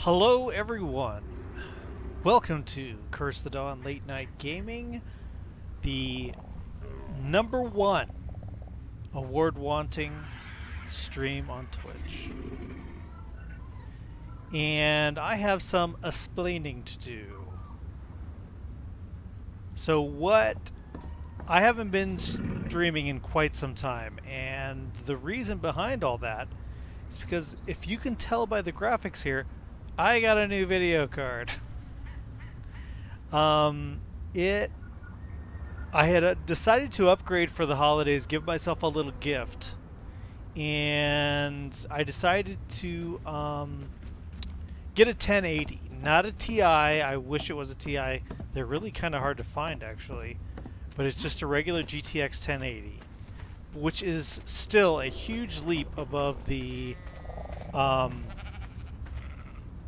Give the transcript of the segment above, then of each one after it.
Hello everyone! Welcome to Curse the Dawn Late Night Gaming, the #1 award-wanting stream on Twitch. And I have some explaining to do. I haven't been streaming in quite some time, and the reason behind all that is because if you can tell by the graphics here, I got a new video card. I had decided to upgrade for the holidays, give myself a little gift, and I decided to get a 1080, not a Ti. I wish it was a Ti. They're really kind of hard to find, actually, but it's just a regular GTX 1080, which is still a huge leap above the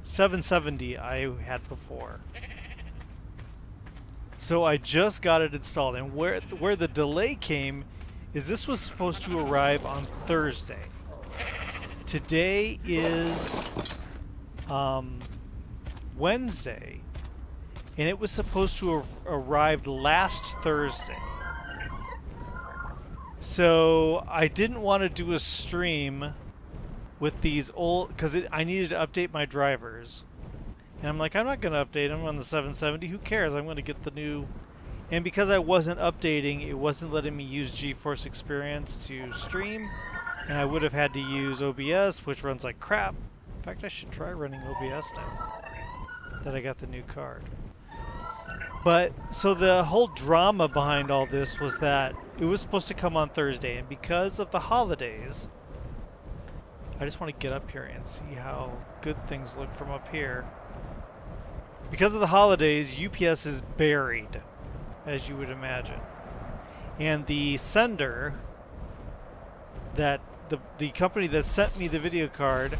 770 I had before. So I just got it installed, and where the delay came is this was supposed to arrive on Thursday. Today is Wednesday, and it was supposed to have arrived last Thursday. So I didn't want to do a stream with these old, because I needed to update my drivers. And I'm like, I'm not going to update them on the 770. Who cares? I'm going to get the new. And because I wasn't updating, it wasn't letting me use GeForce Experience to stream. And I would have had to use OBS, which runs like crap. In fact, I should try running OBS now that I got the new card. But, so the whole drama behind all this was that it was supposed to come on Thursday. And because of the holidays, I just want to get up here and see how good things look from up here. Because of the holidays, UPS is buried, as you would imagine. And the sender, that the company that sent me the video card,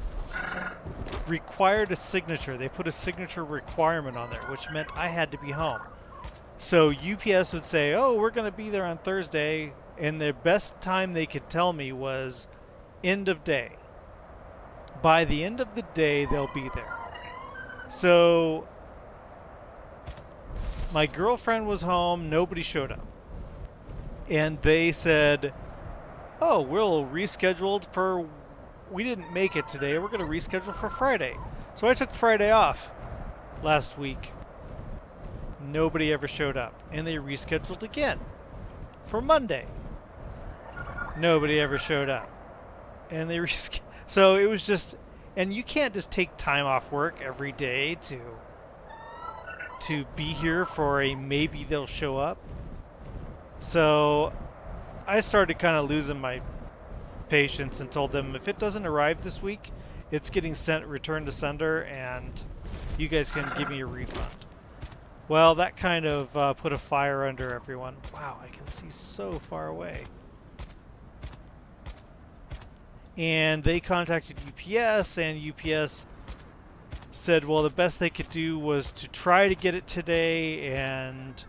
required a signature. They put a signature requirement on there, which meant I had to be home. So UPS would say, oh, we're going to be there on Thursday, and the best time they could tell me was end of day. By the end of the day, they'll be there. So my girlfriend was home, nobody showed up. And they said, oh, we'll reschedule for, we didn't make it today, we're going to reschedule for Friday. So I took Friday off last week. Nobody ever showed up. And they rescheduled again for Monday. Nobody ever showed up. And they rescheduled. So it was just, and you can't just take time off work every day to be here for a maybe they'll show up. So I started kind of losing my patience and told them if it doesn't arrive this week, it's getting returned to sender, and you guys can give me a refund. Well, that kind of put a fire under everyone. Wow, I can see so far away. And they contacted UPS, and UPS said, well, the best they could do was to try to get it today, and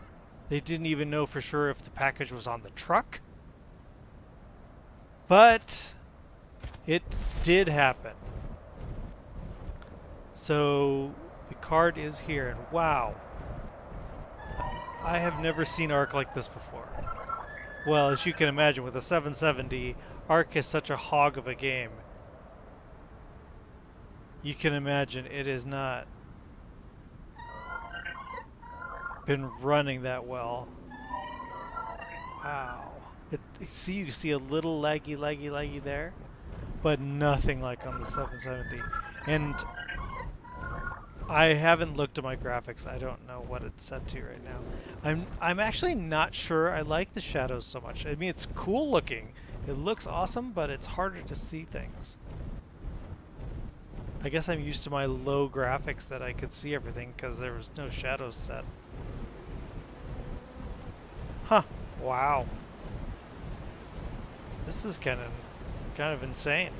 they didn't even know for sure if the package was on the truck. But it did happen. So the card is here, and wow. I have never seen ARK like this before. Well, as you can imagine, with a 770, ARK is such a hog of a game. You can imagine it has not been running that well. Wow. See, you see a little laggy there, but nothing like on the 770. And I haven't looked at my graphics. I don't know what it's set to right now. I'm actually not sure I like the shadows so much. I mean, it's cool looking. It looks awesome, but it's harder to see things. I guess I'm used to my low graphics that I could see everything because there was no shadows set. Huh. Wow. This is kind of insane.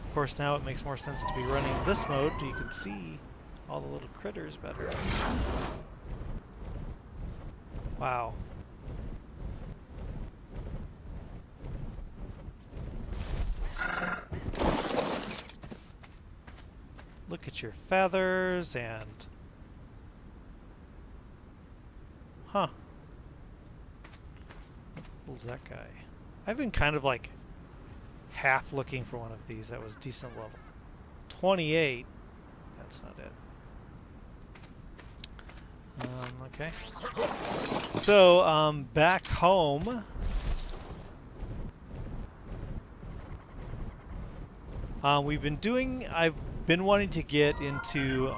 Of course, now it makes more sense to be running in this mode so you can see all the little critters better. Wow. Look look at your feathers and... Huh. What's that guy? I've been kind of like half looking for one of these that was decent level. 28. That's not it. Okay. So, back home. I've been wanting to get into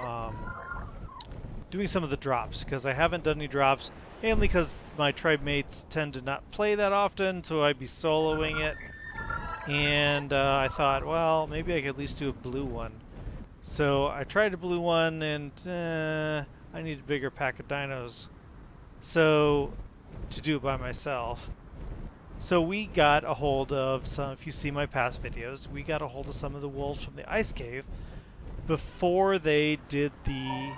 doing some of the drops, because I haven't done any drops, mainly because my tribe mates tend to not play that often, so I'd be soloing it. And I thought, well, maybe I could at least do a blue one. So I tried a blue one, and I need a bigger pack of dinos, so to do it by myself. So we got a hold of some, if you see my past videos, we got a hold of some of the wolves from the ice cave before they did the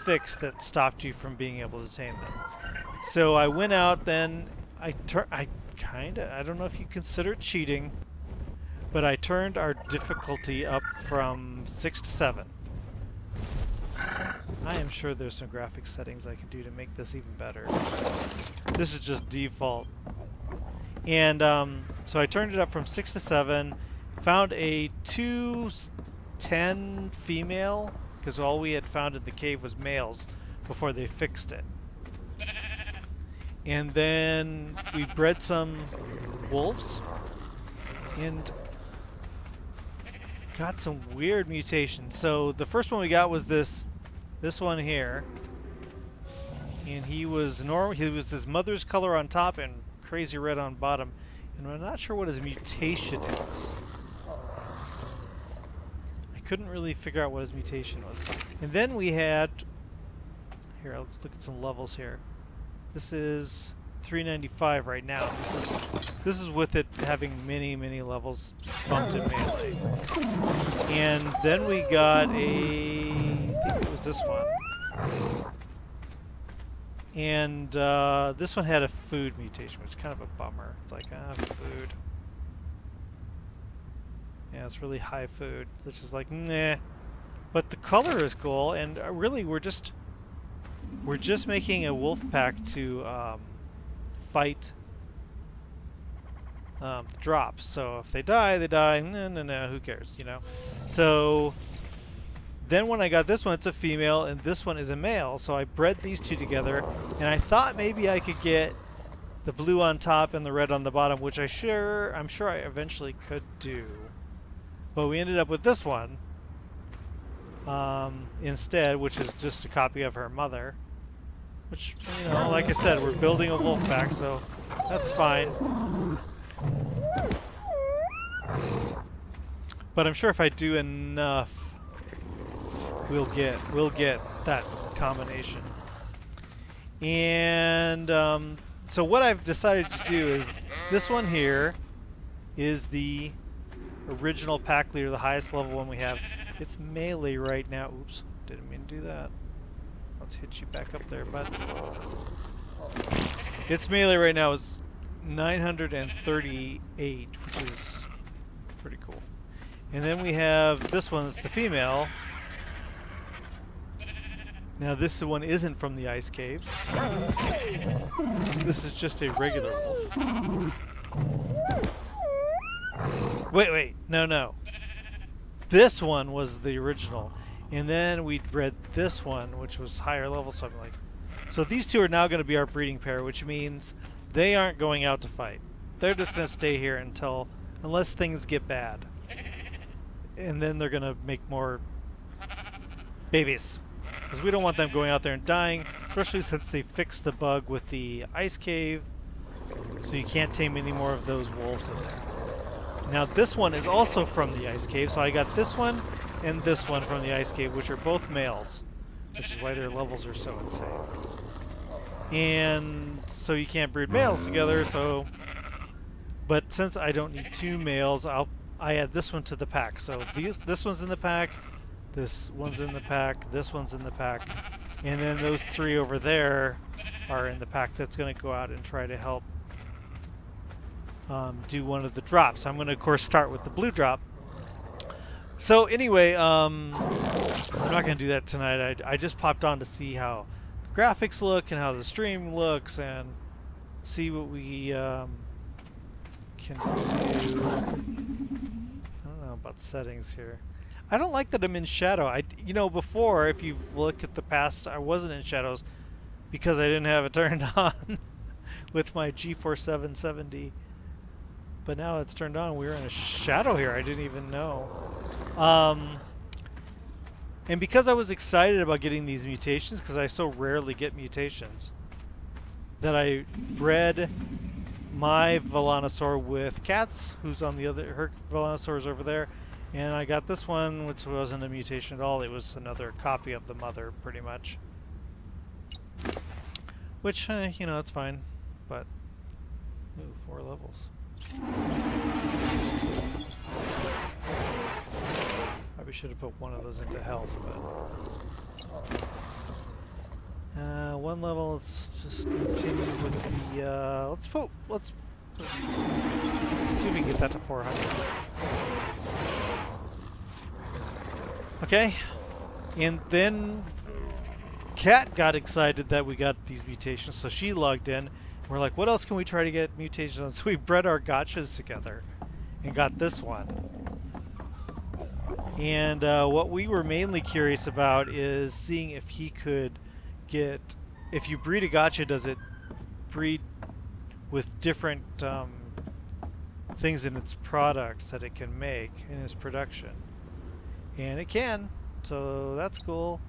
fix that stopped you from being able to tame them. So I went out then, I don't know if you consider it cheating, but I turned our difficulty up from 6 to 7. I am sure there's some graphic settings I can do to make this even better. This is just default. And so I turned it up from 6 to 7, found a 210 female, because all we had found in the cave was males before they fixed it. And then we bred some wolves and got some weird mutations. So the first one we got was this one here, and he was normal. He was his mother's color on top and crazy red on bottom, and I'm not sure what his mutation is. I couldn't really figure out what his mutation was. And then we had, here, let's look at some levels here. This is 395 right now. This is with it having many levels bumped in melee. And then we got a, I think it was this one. And this one had a food mutation, which is kind of a bummer. It's like, food. Yeah, it's really high food. So it's just like, nah. But the color is cool, and really we're just making a wolf pack to fight drops. So if they die, they die. No, who cares, you know? So then when I got this one, it's a female, and this one is a male. So I bred these two together, and I thought maybe I could get the blue on top and the red on the bottom, which I'm sure I eventually could do. But we ended up with this one instead, which is just a copy of her mother. Which, you know, like I said, we're building a wolf pack, so that's fine. But I'm sure if I do enough, we'll get that combination. And so what I've decided to do is this one here is the original pack leader, the highest level one we have. It's melee right now. Oops, didn't mean to do that. Let's hit you back up there, bud. Its melee right now is 938, which is pretty cool. And then we have this one, it's the female. Now this one isn't from the ice cave. This is just a regular wolf. Wait, no. This one was the original. And then we bred this one, which was higher level, so I'm like... So these two are now going to be our breeding pair, which means they aren't going out to fight. They're just going to stay here unless things get bad. And then they're going to make more babies. Because we don't want them going out there and dying, especially since they fixed the bug with the ice cave. So you can't tame any more of those wolves in there. Now this one is also from the ice cave, so I got this one and this one from the ice cave, which are both males, which is why their levels are so insane. And so you can't breed males together, so... But since I don't need two males, I add this one to the pack. So this one's in the pack, this one's in the pack, this one's in the pack, and then those three over there are in the pack that's going to go out and try to help do one of the drops. I'm going to, of course, start with the blue drop. So anyway, I'm not gonna do that tonight. I just popped on to see how the graphics look and how the stream looks and see what we can do. I don't know about settings here. I don't like that I'm in shadow. You know, before, if you've looked at the past, I wasn't in shadows because I didn't have it turned on with my GeForce 770. But now it's turned on. We're in a shadow here. I didn't even know. And because I was excited about getting these mutations, because I so rarely get mutations, that I bred my Velonosaur with cats, who's on the other, her Velonosaur's over there, and I got this one, which wasn't a mutation at all. It was another copy of the mother, pretty much. Which, you know, it's fine, but, ooh, 4 levels. Probably should have put one of those into health, but 1 level. Let's just continue with the. Let's see if we can get that to 400. Okay, and then Kat got excited that we got these mutations, so she logged in. We're like, what else can we try to get mutations on? So we bred our gotchas together and got this one. And what we were mainly curious about is seeing if he could get, if you breed a gotcha, does it breed with different things in its products that it can make in its production? And it can, so that's cool.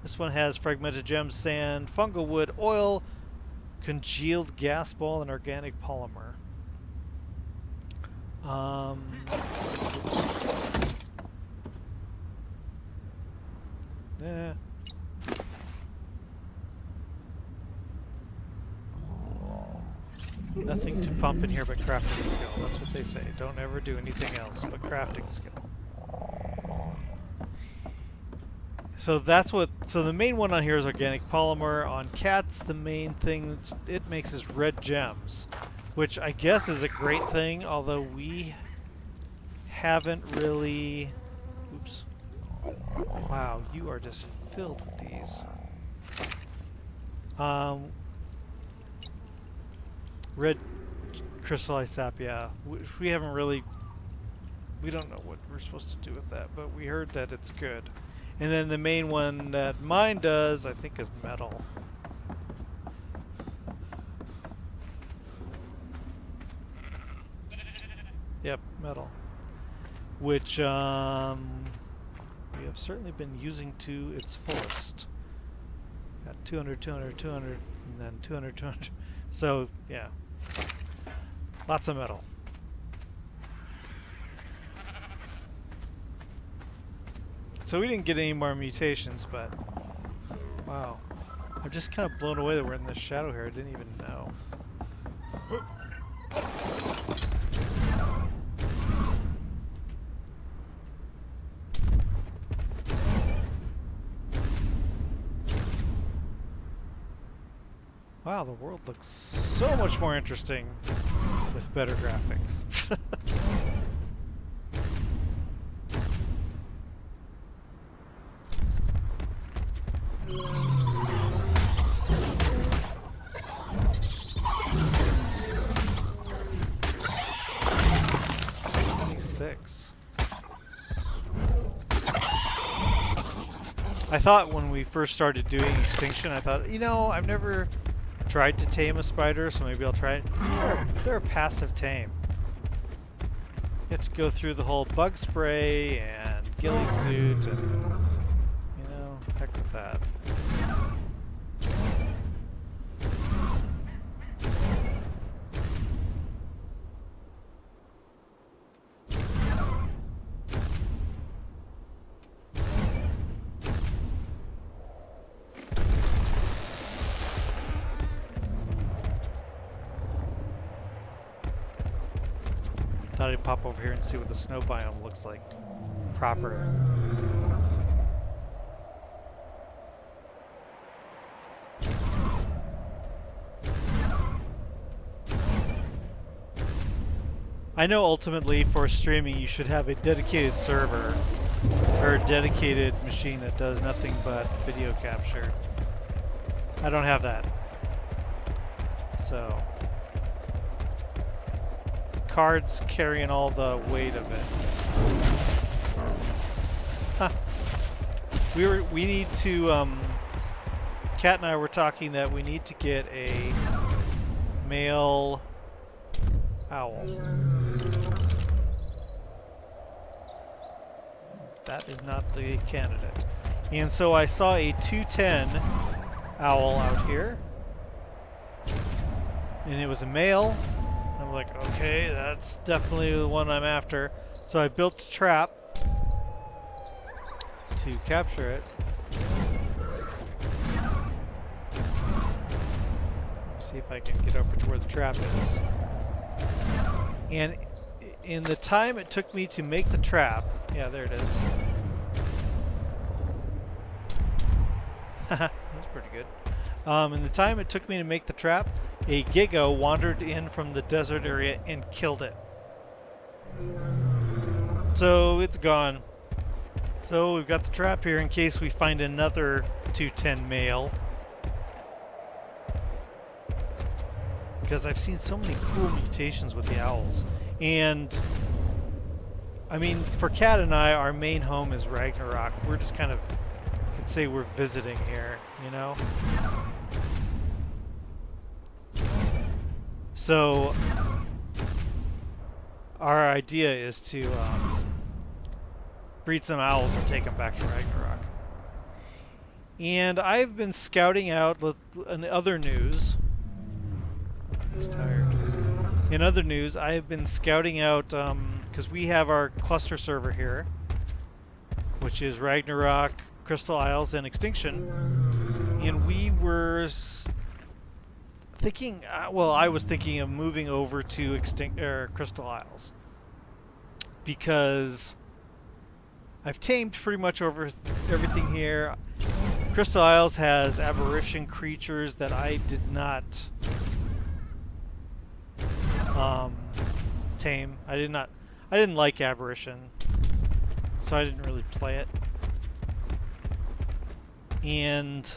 This one has fragmented gems, sand, fungal wood, oil, congealed gas ball, and organic polymer. Yeah. Nothing to pump in here but crafting skill. That's what they say. Don't ever do anything else but crafting skill. So that's what. So the main one on here is organic polymer. On cats, the main thing it makes is red gems, which I guess is a great thing. Although we haven't really. Oops. Wow, you are just filled with these. Red crystallized sap, yeah. We haven't really. We don't know what we're supposed to do with that, but we heard that it's good. And then the main one that mine does, I think, is metal. Yep, metal. Which we have certainly been using to its fullest. Got 200, 200, 200, and then 200, 200. So, yeah. Lots of metal. So we didn't get any more mutations, but wow. I'm just kind of blown away that we're in this shadow here. I didn't even know. Wow, the world looks so much more interesting with better graphics. I thought when we first started doing Extinction, I thought, you know, I've never tried to tame a spider, so maybe I'll try it. They're a passive tame. You have to go through the whole bug spray and ghillie suit and, you know, heck with that. Thought I'd pop over here and see what the snow biome looks like proper. I know ultimately for streaming you should have a dedicated server or a dedicated machine that does nothing but video capture. I don't have that. So card's carrying all the weight of it. Huh. We need to Kat and I were talking that we need to get a male owl. That is not the candidate. And so I saw a 210 owl out here. And it was a male. I'm like, okay, that's definitely the one I'm after. So I built a trap to capture it. See if I can get over to where the trap is. And in the time it took me to make the trap, yeah, there it is. That's pretty good. In the time it took me to make the trap, a giga wandered in from the desert area and killed it. So it's gone. So we've got the trap here in case we find another 210 male. Because I've seen so many cool mutations with the owls. And I mean, for Kat and I, our main home is Ragnarok. We're just kind of, you could say we're visiting here, you know? So our idea is to breed some owls and take them back to Ragnarok. And I've been scouting out in other news. I'm just tired. In other news, I have been scouting out because we have our cluster server here, which is Ragnarok, Crystal Isles, and Extinction. And we were thinking, well, I was thinking of moving over to Crystal Isles because I've tamed pretty much over everything here. Crystal Isles has aberration creatures that I did not tame. I didn't like aberration, so I didn't really play it. And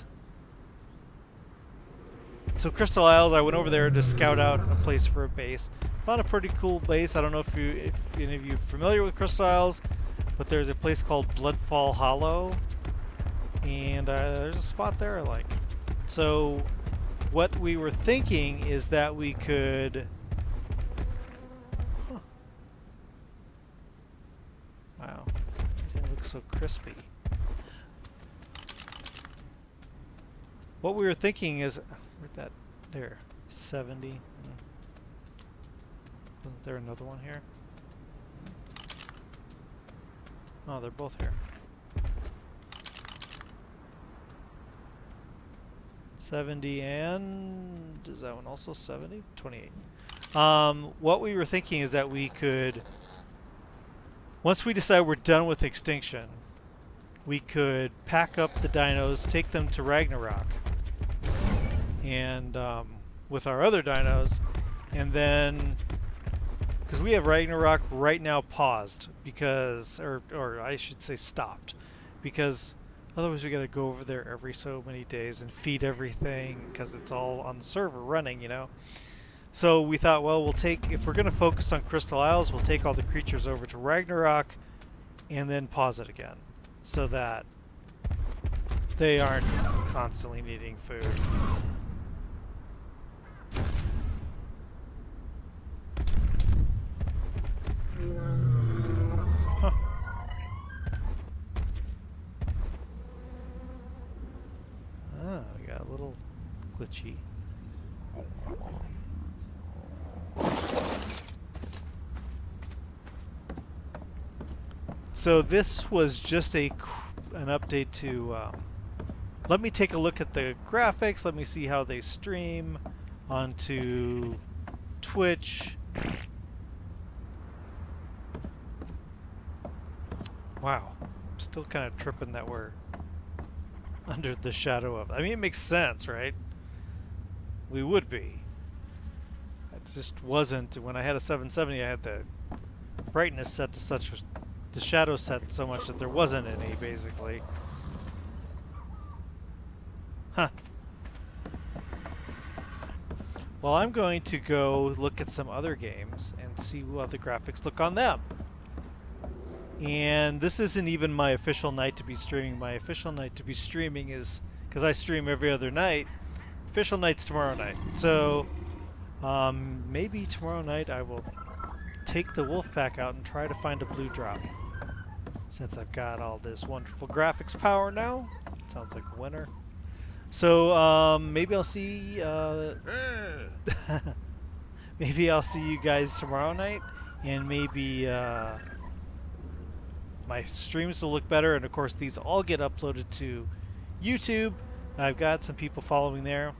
so Crystal Isles, I went over there to scout out a place for a base. Found a pretty cool base. I don't know if any of you are familiar with Crystal Isles, but there's a place called Bloodfall Hollow, and there's a spot there I like. So what we were thinking is that we could... Wow, everything looks so crispy. What we were thinking is... Where'd that... There. 70. Wasn't there another one here? Oh, they're both here. 70 and... Is that one also 70? 28. What we were thinking is that we could... Once we decide we're done with Extinction, we could pack up the dinos, take them to Ragnarok, and with our other dinos, and then... Because we have Ragnarok right now paused, because... Or I should say stopped. Because otherwise we gotta go over there every so many days and feed everything, because it's all on the server running, you know? So we thought, well, we'll take, if we're going to focus on Crystal Isles, we'll take all the creatures over to Ragnarok and then pause it again so that they aren't constantly needing food. Huh. Ah, we got a little glitchy. So this was just an update to let me take a look at the graphics, let me see how they stream onto Twitch. Wow, I'm still kind of tripping that we're under the shadow of... I mean, it makes sense, right? We would be. It just wasn't. When I had a 770, I had the brightness set to such the shadow set so much that there wasn't any, basically. Huh. Well, I'm going to go look at some other games and see what the graphics look on them. And this isn't even my official night to be streaming. My official night to be streaming is, because I stream every other night, official night's tomorrow night. So maybe tomorrow night I will take the wolf pack out and try to find a blue drop. Since I've got all this wonderful graphics power now. Sounds like a winner. So maybe I'll see maybe I'll see you guys tomorrow night, and maybe my streams will look better, and of course these all get uploaded to YouTube. I've got some people following there.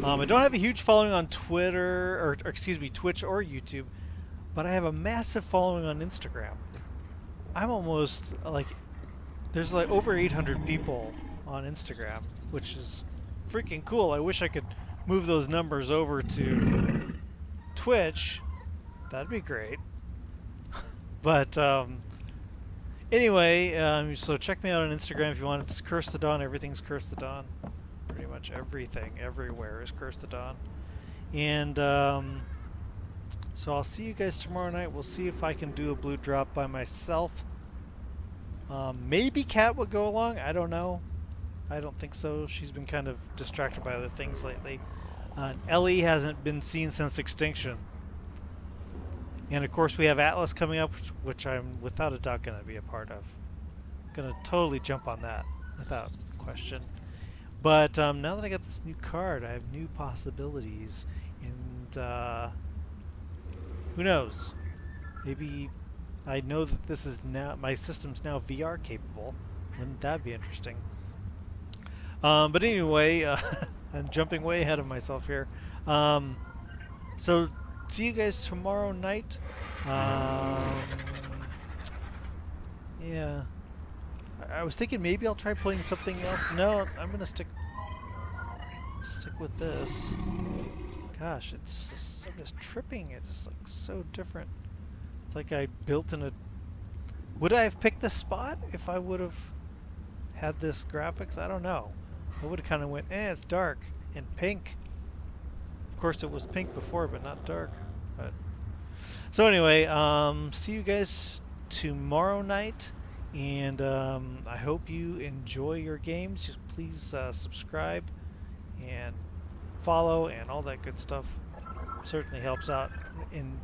I don't have a huge following on Twitter, or excuse me, Twitch or YouTube, but I have a massive following on Instagram. I'm almost like, there's like over 800 people on Instagram, which is freaking cool. I wish I could move those numbers over to Twitch. That'd be great. But anyway, so check me out on Instagram if you want. It's Curse the Dawn. Everything's Curse the Dawn. Pretty much everything, everywhere is Curse the Dawn. And so I'll see you guys tomorrow night. We'll see if I can do a blue drop by myself. Maybe Kat would go along. I don't know. I don't think so. She's been kind of distracted by other things lately. Ellie hasn't been seen since Extinction. And of course we have Atlas coming up, which I'm without a doubt going to be a part of. Going to totally jump on that without question. But now that I got this new card, I have new possibilities. And who knows? Maybe I know that this is now, my system's now VR capable. Wouldn't that be interesting? But anyway, I'm jumping way ahead of myself here. So see you guys tomorrow night. Yeah. I was thinking maybe I'll try playing something else. No, I'm gonna stick with this. Gosh, it's just tripping. It's like so different. It's like I built in a. Would I have picked this spot if I would have had this graphics? I don't know. I would have kind of went, it's dark and pink. Of course, it was pink before, but not dark. But so anyway, see you guys tomorrow night. And I hope you enjoy your games. Just please subscribe and follow and all that good stuff. Certainly helps out in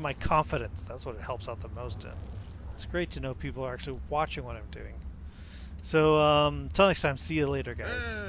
my confidence. That's what it helps out the most in. It's great to know people are actually watching what I'm doing. So until next time, see you later, guys.